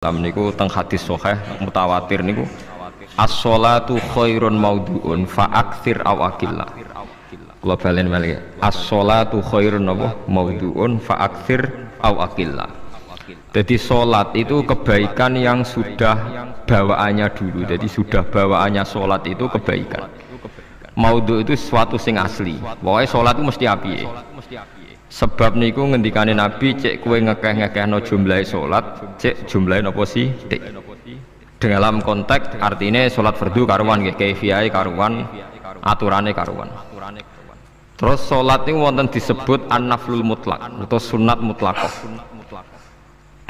Niku teng hadis sahih mutawatir niku as-sholatu khairun maudhu'un fa aktsir aw aqillah. Kula balen malih. As-sholatu khairun maudhu'un fa aktsir aw aqillah. Jadi salat itu kebaikan yang sudah bawaannya dulu. Jadi sudah bawaannya salat itu kebaikan. Maudhu' itu sesuatu sing asli. Pokoke salat itu mesti apike. Sebab niku ngendikane Nabi, cek kowe ngekeh-ngekehno jumlahe salat, cek jumlahe napa sih? Dalam konteks artinya salat fardu karuan nggih, kaifiyahe karuan, aturane karuan. Terus salat niku wonten disebut an-naflul mutlak atau sunat mutlaqah.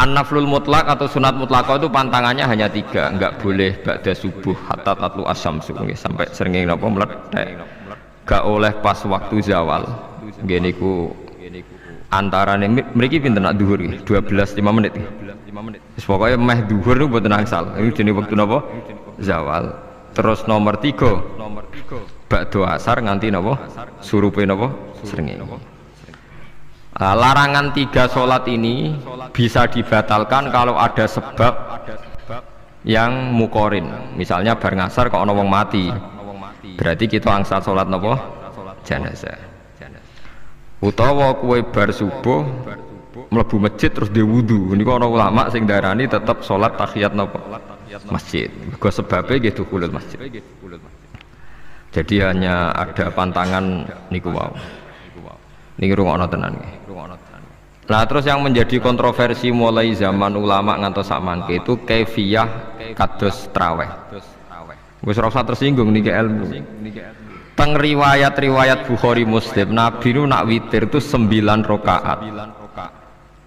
An-naflul mutlak atau sunat mutlaqah itu pantangannya hanya 3, enggak boleh ba'da subuh hatta tatlu asyamsu nggih, sampai srengenge napa mlethek. Enggak oleh pas waktu zawal. Nggih niku antarane mriki pinten nak dhuwur nggih 12:05 menit. Wis pokoke meh dhuwur niku mboten angsal. Iki jenenge wektu napa? Zawal. Terus nomor 3 ba'da asar nganti napa? Surupe napa? Srengenge. Larangan 3 salat ini bisa dibatalkan kalau ada sebab yang mukorin. Misalnya bar ngasar kok ana wong mati. Berarti kita angsal salat napa? Jenazah. Utawa kue bar subuh mlebu masjid terus dia wudu. Niku ana ulama sing darani tetap salat tahiyat napa masjid. Mergo sebabe nggih dukhulul masjid. Jadi hanya ada pantangan niku wau. Niki rungokno tenan nggih. Nah, terus yang menjadi kontroversi mulai zaman ulama ngantos sakmangke itu kaifiyah kados traweh. Wis ora usah tersinggung niki ilmu. Teng riwayat-riwayat Bukhari Muslim, Nabi nu nak witir itu 9 rakaat.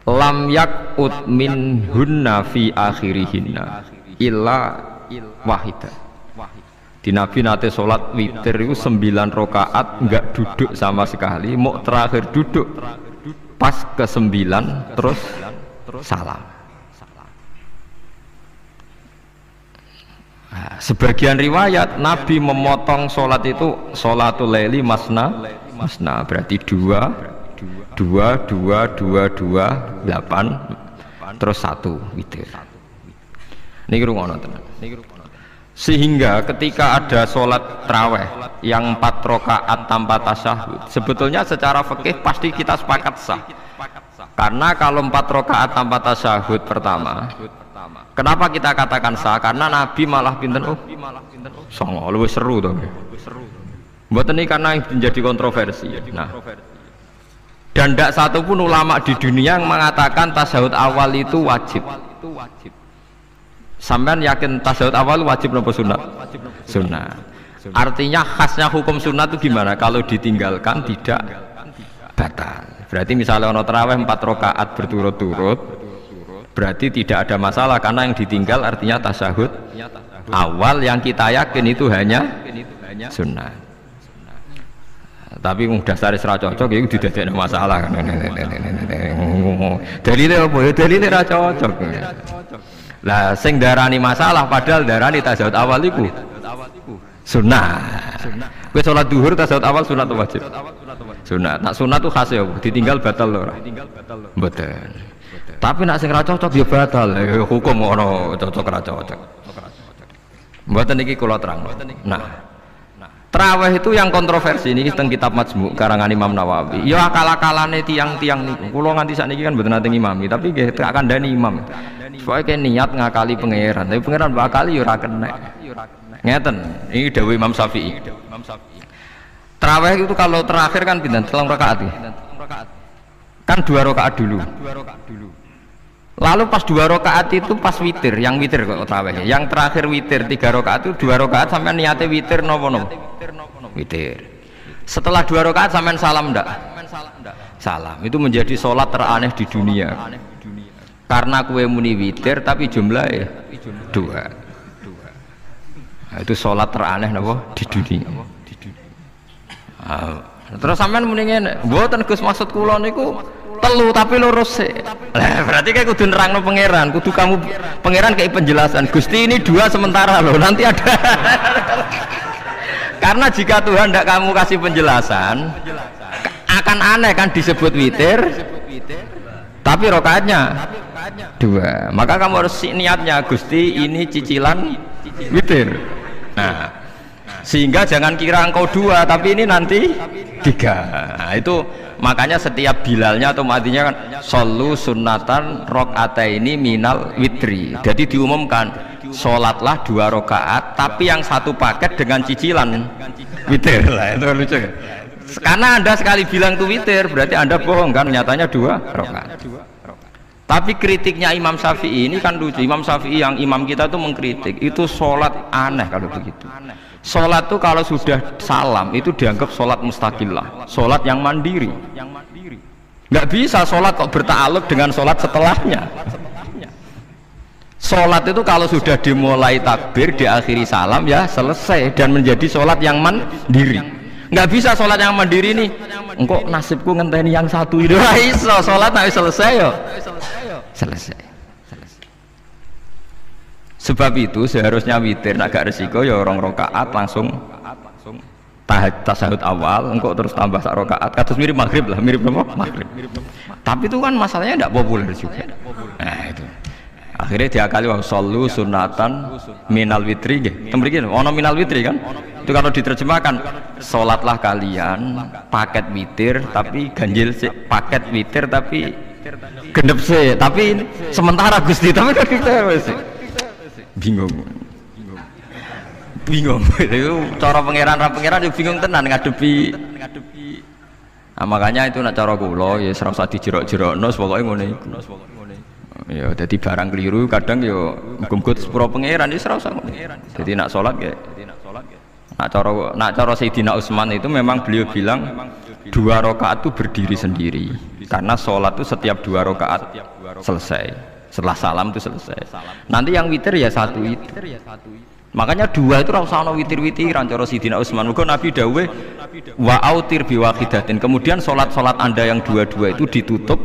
Lam yakut min hunna fi akhirihinna illa wahidah. Di Nabi nate sholat witir itu 9 rakaat enggak duduk sama sekali, mau terakhir duduk pas ke-9 terus salam. Nah, sebagian riwayat Nabi memotong sholat itu sholatul laili masna berarti 2 8 terus 1 witir. Niki rungono tenan. Sehingga ketika ada sholat traweh yang 4 rakaat tanpa tasyahud, sebetulnya secara fikih pasti kita sepakat sah. Karena kalau 4 rakaat tanpa tasyahud pertama, kenapa kita katakan sah? Karena Nabi malah pinten songo, lebih seru toh. Mboten ini karena menjadi kontroversi. Nah, dan tidak satu pun ulama di dunia yang mengatakan tasyahud awal itu wajib. Sampean yakin tasyahud awal wajib nopo sunat? Sunat. Artinya khasnya hukum sunat itu gimana? Kalau ditinggalkan tidak batal. Berarti misalnya ono tarawih 4 rakaat berturut-turut, berarti tidak ada masalah karena yang ditinggal artinya tasyahud awal yang kita yakin itu hanya sunnah. Tapi dasar ra cocok itu didadekno masalah kan. Dalile apa ya? Dalile ra cocok. Lah sing darani masalah padahal darani tasyahud awal iku sunnah. Kowe salat zuhur tasyahud awal sunat atau wajib? Sunat. Nak sunat tuh khas ya, ditinggal batal lho ora? Mboten. Tapi nak sing ra cocok ya batal. Hukum ono cocok ra cocok. Mboten iki kula terang. Nah, traweh itu yang kontroversi ini teng kitab Majmu' karangan Imam Nawawi. Ya akal-akalane tiang-tiang niku. Kula nganti sakniki kan mboten nate ngimami, tapi nggih tak kandhani imam. Soalnya niat ngakali pangeran, tapi pangeran bakali ya ora kena. Ngeten, ini dawuh Imam Syafi'i. Traweh itu kalau terakhir kan pinten? 3 rakaat. Kan 2 rakaat dulu. Lalu pas 2 rakaat itu pas witir, yang witir kok traweh. Yang terakhir witir 3 rakaat itu 2 rakaat sampai niatnya witir nopo. Witir. Setelah 2 rakaat sampai salam ndak? Salam. Itu menjadi sholat teraneh di dunia. Karena kue muni witir tapi jumlahnya 2. Nah, itu sholat teraneh napa di dunia. Terus sampean muni ngene, mboten Gus maksud kula niku 3 tapi lurus sih. Berarti kayak kudu nerangno pangeran, kudu kamu pangeran kayak penjelasan. Gusti ini 2 sementara loh, nanti ada. Karena jika Tuhan tidak kamu kasih penjelasan, akan aneh kan disebut witir, tapi rokaatnya dua. Maka kamu harus niatnya, Gusti ini cicilan witir. Nah, sehingga jangan kira engkau dua, tapi ini nanti tiga. Nah, itu makanya setiap bilalnya atau matinya kan solu sunnatan rokataini minal witri. Jadi diumumkan sholatlah 2 rakaat, tapi yang satu paket dengan cicilan witir. Lah itu lucu ya. Karena Anda sekali bilang itu witir, berarti Anda bohong kan, nyatanya 2 rakaat. Tapi kritiknya Imam Syafi'i ini kan lucu. Imam Syafi'i yang imam kita tuh mengkritik, itu sholat aneh kalau begitu. Sholat tuh kalau sudah salam itu dianggap sholat mustaqillah, sholat yang mandiri. Nggak bisa sholat kok bertakluk dengan sholat setelahnya. Sholat itu kalau sudah dimulai takbir, diakhiri salam ya selesai dan menjadi sholat yang mandiri. Nggak bisa sholat yang mandiri nih, engkau nasibku ngenteni yang satu itu. Iso sholat nggak selesai yo. Selesai. Sebab itu seharusnya witir agak resiko ya, 2 rakaat langsung tasahud awal, engkau terus tambah 1 rakaat. Kados mirip maghrib lah, mirip apa? Maghrib. Tapi itu kan masalahnya tidak populer juga. Nah itu. Akhirnya diakali wa shollu sunatan minal witri nggih. Temriki ono minal witri kan? Itu kalau diterjemahkan salatlah kalian paket witir tapi ganjil sih, paket witir tapi gendep sih, tapi sementara Gusti, tapi kan kita bingung itu cara pangeran bingung tenan ngadepi. Nah, makanya itu nak cara kula ya ora usah dijerok-jerokno, pokoke ngene iku. Ya dadi barang keliru kadang ya muga-muga sepuro pangeran ya ora usah. Jadi nak salat ya nak cara Sayyidina Utsman itu memang beliau bilang 2 rakaat itu berdiri sendiri karena sholat itu setiap 2 rakaat selesai, setelah salam itu selesai. Nanti yang witir ya 1 witir. Makanya 2 itu rasa ono witir-witiran cara Sayyidina Utsman. Muga Nabi dawuh wa autir biwahidatin. Kemudian sholat-sholat Anda yang 2 itu ditutup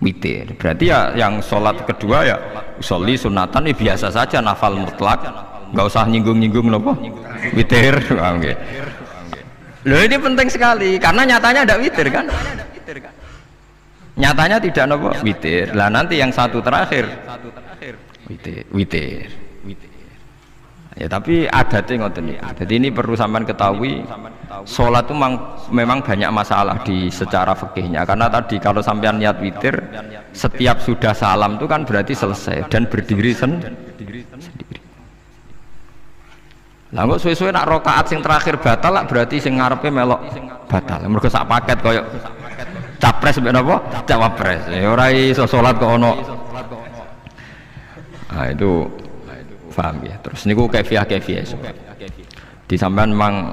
witir. Berarti ya yang sholat kedua ya sholli sunatan ya biasa saja, nafal mutlak, nggak usah nyinggung-nyinggung nopo witir. Oke. Loh ini penting sekali karena nyatanya ada witir kan? Nyatanya tidak nopo witir. Lah nanti yang 1 terakhir witir. Ya tapi adatnya ngoten niku. Jadi ini perlu sampean ketahui, sholat itu memang banyak masalah di secara fikihnya. Karena tadi kalau sampean niat witir, setiap sudah salam itu kan berarti selesai dan berdiri sendiri. Lah kok suwe-suwe nak rakaat sing terakhir batal lah, berarti sing ngarepe melok batal. Mergo sak paket koyo capres mbek napa? Cawapres. Ya ora iso salat kok ono. Nah itu paham ya. Terus niku kaifiah di sampean memang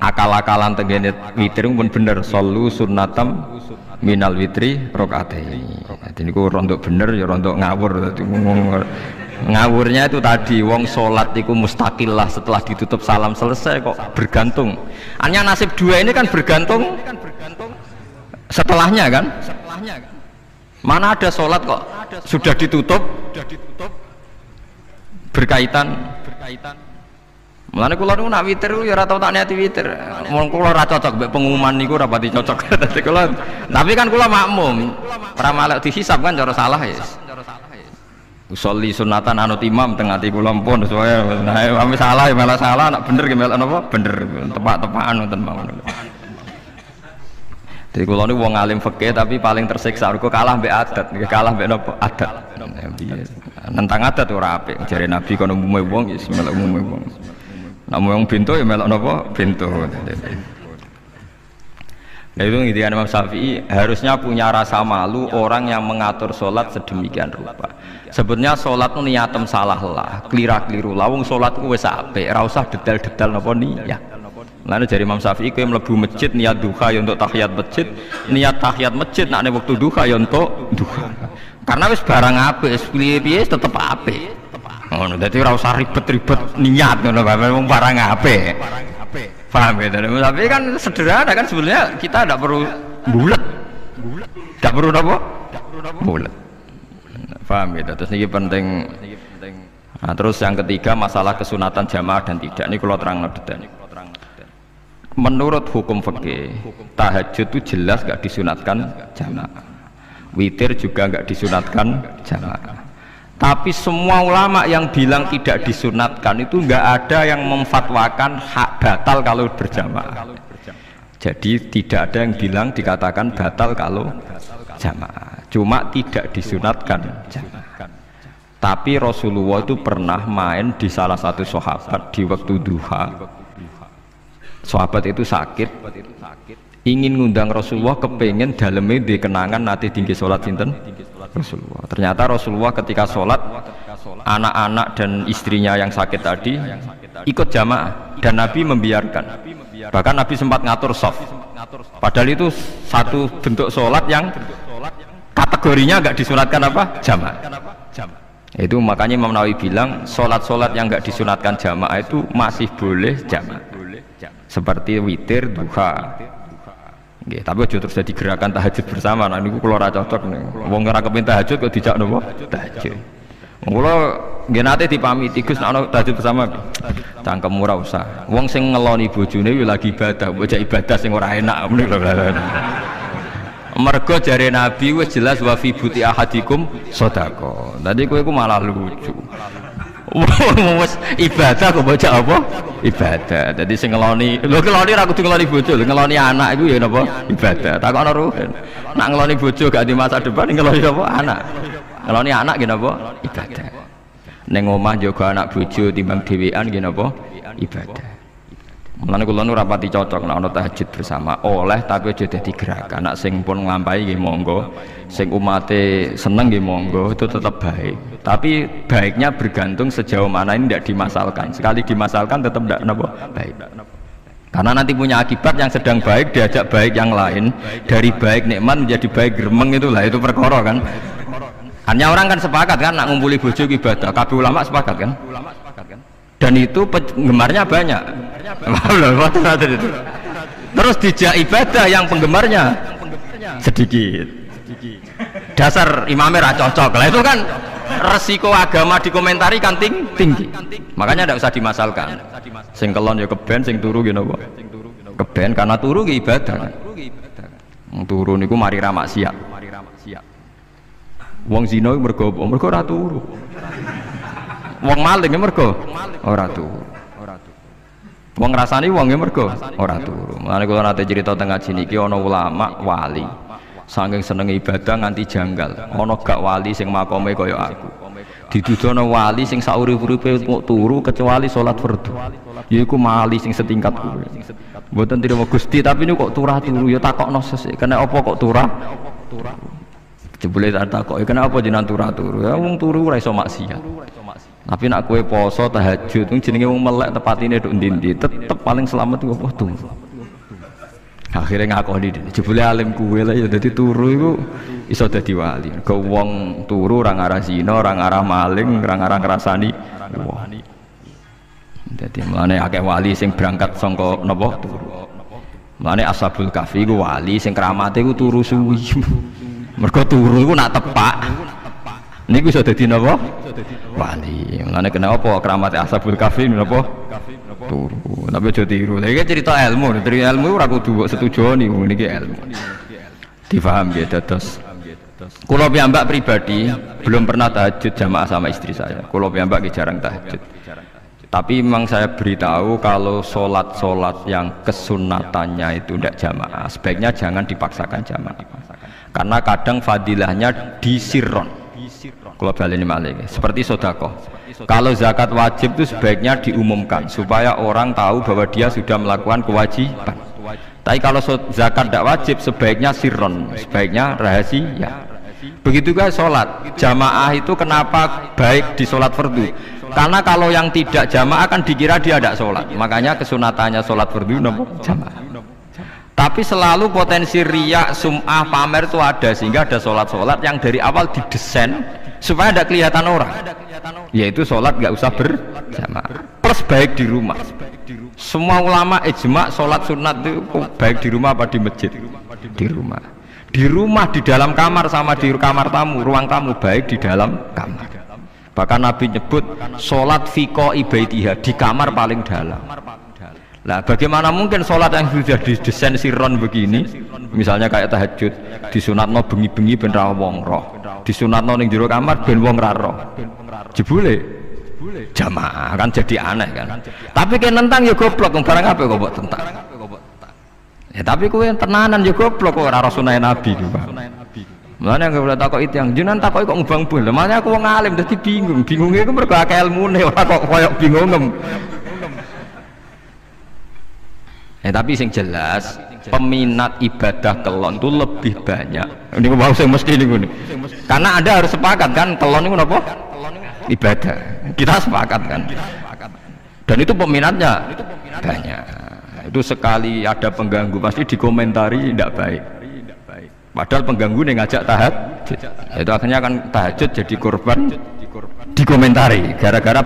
akal-akalan tengene witir pun bener, shollu sunnatam minal witri rakaataini. Dadi niku rondok bener ya rondok ngawur. Dadi ngawurnya itu tadi wong sholat itu mustaqillah setelah ditutup salam selesai kok bergantung. Hanya nasib 2 ini kan bergantung setelahnya kan? Mana ada sholat kok sudah ditutup berkaitan. Mulane kula niku nak witir ya ora tau tak niati witir. Mun kula ora cocok mbek pengumuman niku ora pati cocok. Dadi kula tapi kan kula makmum. Ora malek dihisab kan cara salah ya. Usolli sunatan anut imam teng ati kula pun supaya nah ame salah ya malah salah, nak bener ki melok napa bener tepak-tepakan ngoten mawon. Jadi kula niku wong alim fikih tapi paling tersiksa mergo kalah mbek adat, kalah mbek napa adat. Nentang adat ora apik. Jare Nabi kono umume wong ya melok umume wong. Nek wong bento ya melok napa bento. Nah itu ngintikan Imam Syafi'i, harusnya punya rasa malu orang yang mengatur sholat sedemikian rupa. Sebetulnya sholat itu niatem salah lah, kelira-keliru lawung sholat itu wis apik, ora usah detail-detail napa niat. Lalu dari Imam Syafi'i kowe mlebu masjid niat duha ya untuk tahiyat masjid, niat tahiyat masjid nek waktu duha ya untuk duha. Karena wis barang apik, wis piye-piye tetep apik. Ngono, dadi ora usah ribet-ribet niat ngono wong barang apik. Paham ya? Tapi kan sederhana kan sebenarnya, kita tidak perlu bulat, tidak perlu apa? Bulat. Paham ya? Terus ini penting. Nah, terus yang ketiga masalah kesunatan jamaah dan tidak. Ini kalau terang detail. Menurut hukum fikih, tahajud itu jelas gak disunatkan jamaah. witir juga nggak disunatkan jamaah. Tapi semua ulama yang bilang tidak disunatkan itu nggak ada yang memfatwakan hak batal kalau berjamaah. Jadi tidak ada yang bilang dikatakan batal kalau jamaah, cuma tidak disunatkan jamaah. Tapi Rasulullah itu pernah main di salah satu sahabat di waktu duha. Sahabat itu sakit, ingin ngundang Rasulullah, kepengen dalamnya di kenangan nanti tinggi sholat sinten Rasulullah. Ternyata Rasulullah ketika sholat, anak-anak dan istrinya yang sakit tadi ikut jamaah dan Nabi membiarkan. Bahkan Nabi sempat ngatur soft. Padahal itu satu bentuk sholat yang kategorinya nggak disunatkan apa? Jamaah. Itu makanya Imam Nawawi bilang sholat-sholat yang nggak disunatkan jamaah itu masih boleh jamaah. Seperti witir, duha. Nggih, tapi aja terus jadi gerakan tahajud bersama. Nah niku kula ora cocok nih. Wong ora kepen tahajud kok dijak napa? Tahajud. Kula nggih nate dipamiti Gus nek ana tahajud bersama. Cangkem ora usah. Wong sing ngeloni bojone kuwi lagi ibadah, bocah ibadah sing ora enak muni lho. Mergo jare Nabi wis jelas wa fi buti ahadikum sedekah. Dadi kowe iku malah lucu. Wes ibadah kok bocah apa? Ibadah. Jadi sing ngeloni, lho ngeloni ra kudu ngeloni bojo, ngeloni anak iku ya napa? Ibadah. Takokno ruhen. Nak ngeloni bojo gak di masa depan ngeloni apa? Anak. Ngeloni anak nggih napa? Ibadah. Ning omah njaga anak bojo timbang dhewean nggih napa? Ibadah. Mulane kula nu rapati cocok nek ana tahajud bersama. Oleh tapi aja dadi gerakan. Nak sing pun nglampahi nggih monggo. Sing umate seneng nggih monggo, itu tetap baik. Tapi baiknya bergantung sejauh mana ini tidak dimasalkan. Sekali dimasalkan tetap tidak napa baik. Karena nanti punya akibat yang sedang baik diajak baik yang lain, dari baik nikmat menjadi baik gremeng, itulah itu perkara kan. Hanya orang kan sepakat kan nak ngumpuli bojo ibadah. Kabeh ulama sepakat kan. Dan itu penggemarnya banyak. Terus dijak ibadah yang penggemarnya sedikit. Dasar imamnya ra cocok lah, itu kan resiko agama dikomentari kan tinggi. Makanya tidak usah dimasalkan. Sing kelon ya keben, sing turu ya napa? Keben karena turu ki ibadah. Turu niku mari ra maksiat. Wong zina mergo ora turu. Wong maling mergo ora turu. Wong ngrasani wong mergo ora turu. Mulane kula nate cerita teng ngaji niki ana ulama wali. Saking seneng ibadah nganti janggal. Ana gak wali sing makome kaya aku. Didudono wali sing saurip-uripe turu kecuali salat fardu. Yaiku wali sing setingkat kuwi. Mboten trimo Gusti, tapi niku kok turah turu ya takokno sesuk. Kena apa kok turah? Jebule tak takoki, kenapa jenengan turah turu? Ya wong turu ora iso maksiat. Tapi nak kowe poso tahajud jenenge wong melek tepatine nduk ndi-ndi, tetep paling selamat iku apa turu. Akhirnya ngakoni jebule alim kuwe lah ya dadi turu iku iso dadi wali. Go wong turu ora ngarah zina, ora ngarah maling, ora ngarah ngrasani wong. Dadi mulane akeh wali sing berangkat saka napa turu. Mulane Ashabul Kahfi iku wali sing kramate iku turu suwi. Mergo turu iku nak tepak. Niku iso dadi napa? Wali. Mulane kena apa kramate Ashabul Kahfi napa? Turu. Tapi aja tiru. Lha iki cerita ilmu, dari ilmu ora kudu setuju niku niki ilmu. Difaham nggih dados. Kula piyambak pribadi belum pernah tahajud jamaah sama istri saya. Kula piyambak ki jarang tahajud. Tapi memang saya beritahu kalau sholat-sholat yang kesunatannya itu tidak jamaah, sebaiknya jangan dipaksakan jamaah. Karena kadang fadilahnya disirron. Kalau balik ini malah seperti sodakoh. Kalau zakat wajib itu sebaiknya diumumkan supaya orang tahu bahwa dia sudah melakukan kewajiban. Tapi kalau zakat tidak wajib sebaiknya sirron, sebaiknya rahasia. Begitu guys sholat jamaah itu kenapa baik di sholat fardu? Karena kalau yang tidak jamaah kan dikira dia tidak sholat. Makanya kesunatannya sholat fardu jamaah. Tapi selalu potensi riya, sum'ah, pamer itu ada, sehingga ada sholat-sholat yang dari awal didesain supaya tidak kelihatan orang, yaitu sholat nggak usah berjamaah plus baik di rumah. Semua ulama ijma sholat sunat itu baik di rumah apa di masjid? Di rumah. Di rumah, di dalam kamar sama di kamar tamu, ruang tamu, baik di dalam kamar. Bahkan Nabi nyebut sholat fiko ibaitiha di kamar paling dalam. Lah bagaimana mungkin sholat yang sudah didesain siron begini, misalnya kayak tahajud, disunatno bengi-bengi ben ra wong roh, disunatno ning jero kamar ben wong ra roh. Jebule jamaah kan jadi aneh kan. Tapi kan nentang ya goblok, barang apa kok mbok tentang. Ya tapi kowe tenanan ya goblok kok ora sunah Nabi ku, Pak. Mulane nek ora takok itu yang jenengan takoki kok ngubang bul. Makanya aku wong alim dadi bingung. Bingunge iku mergo akeh ilmune ora kok koyo bingungem. Tapi sing jelas peminat ibadah kelon itu lebih banyak. Ini mau saya mesti ini. Karena Anda harus sepakat kan kelon itu apa? Ibadah. Kita sepakat kan. Dan itu peminatnya banyak. Itu sekali ada pengganggu pasti dikomentari tidak baik. Padahal pengganggu yang ngajak tahajud. Itu akhirnya kan tahajud jadi korban dikomentari gara-gara